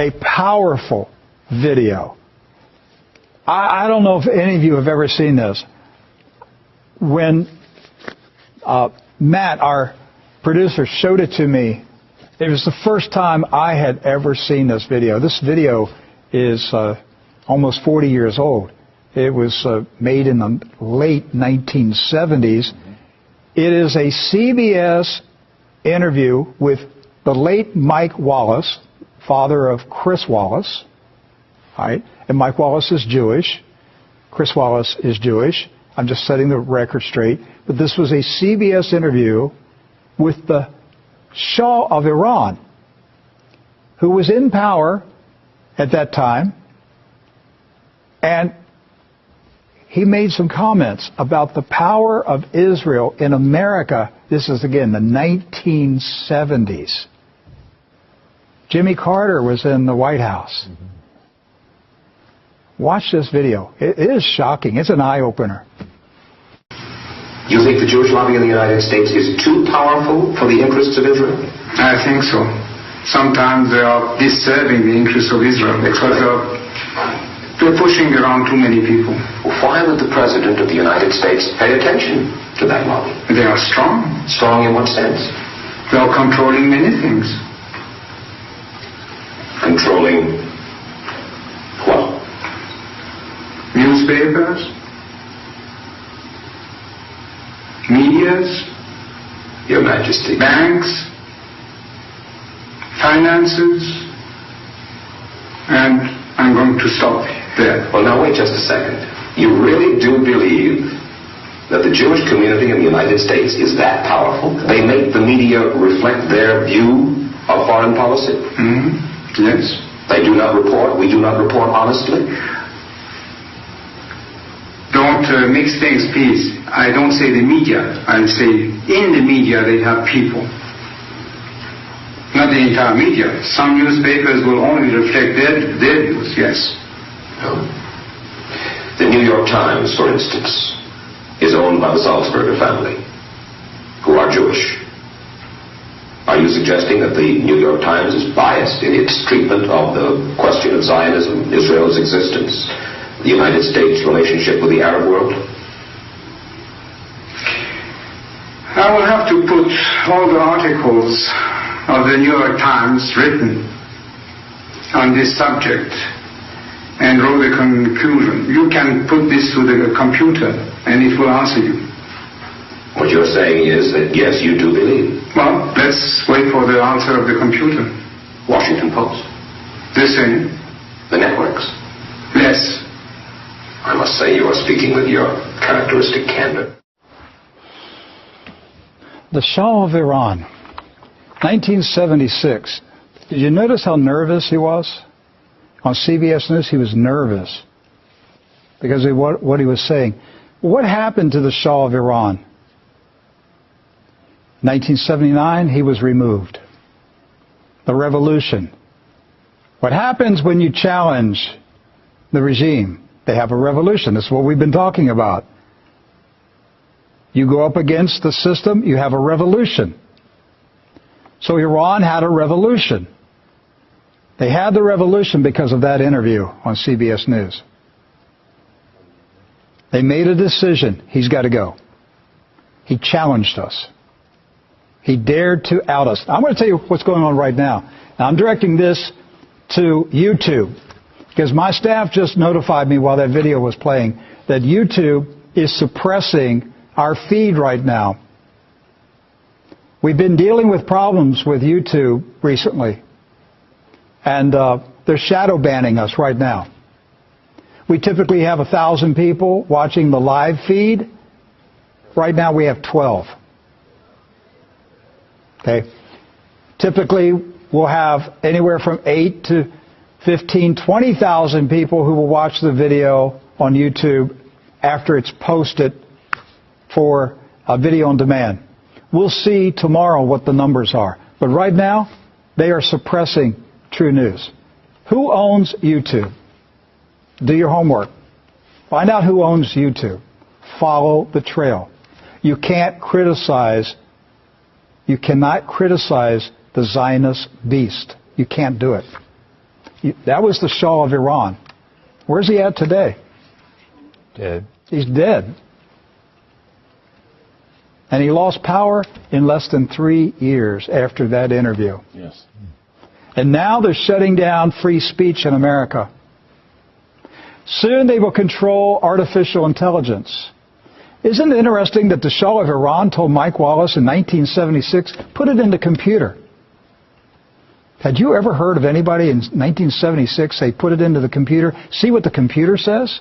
a powerful video. I don't know if any of you have ever seen this. When Matt, our producer, showed it to me, it was the first time I had ever seen this video. This video is almost 40 years old. It was made in the late 1970s. It is a CBS interview with the late Mike Wallace, father of Chris Wallace. Right? And Mike Wallace is Jewish. Chris Wallace is Jewish. I'm just setting the record straight. But this was a CBS interview with the Shah of Iran, who was in power at that time. And he made some comments about the power of Israel in America. This is, again, the 1970s. Jimmy Carter was in the White House. Watch this video. It is shocking. It's an eye-opener. You think the Jewish lobby in the United States is too powerful for the interests of Israel? I think so. Sometimes they are disturbing the interests of Israel because they're pushing around too many people. Why would the President of the United States pay attention to that lobby? They are strong. Strong in what sense? They are controlling many things. Controlling what? Newspapers, medias, Your Majesty. banks, finances, and I'm going to stop there. Well, now wait just a second. You really do believe that the Jewish community in the United States is that powerful? They make the media reflect their view of foreign policy? Yes. They do not report? We do not report honestly? Don't mix things, please. I don't say the media. I say in the media they have people. Not the entire media. Some newspapers will only reflect their views, yes. No. The New York Times, for instance, is owned by the Sulzberger family, who are Jewish. Are you suggesting that the New York Times is biased in its treatment of the question of Zionism, Israel's existence, the United States' relationship with the Arab world? I will have to put all the articles of the New York Times written on this subject and draw the conclusion. You can put this to the computer and it will answer you. What you're saying is that, yes, you do believe. Well, let's wait for the answer of the computer. Washington Post? The same. The networks? Yes. I must say you are speaking with your characteristic candor. The Shah of Iran, 1976. Did you notice how nervous he was? On CBS News, he was nervous because of what he was saying. What happened to the Shah of Iran? 1979, he was removed. The revolution. What happens when you challenge the regime? They have a revolution. That's what we've been talking about. You go up against the system, you have a revolution. So Iran had a revolution. They had the revolution because of that interview on CBS News. They made a decision. He's got to go. He challenged us. He dared to out us. I'm going to tell you what's going on right now. Now, I'm directing this to YouTube because my staff just notified me while that video was playing that YouTube is suppressing our feed right now. We've been dealing with problems with YouTube recently, and they're shadow banning us right now. We typically have 1,000 people watching the live feed. Right now we have 12. Okay. Typically we'll have anywhere from 8 to 15, 20,000 people who will watch the video on YouTube after it's posted for a video on demand. We'll see tomorrow what the numbers are. But right now, they are suppressing True News. Who owns YouTube? Do your homework. Find out who owns YouTube. Follow the trail. You cannot criticize the Zionist beast. You can't do it. That was the Shah of Iran. Where's he at today? Dead. He's dead. And he lost power in less than 3 years after that interview. Yes. And now they're shutting down free speech in America. Soon they will control artificial intelligence. Isn't it interesting that the Shah of Iran told Mike Wallace in 1976, put it in the computer? Had you ever heard of anybody in 1976 say, put it into the computer, see what the computer says?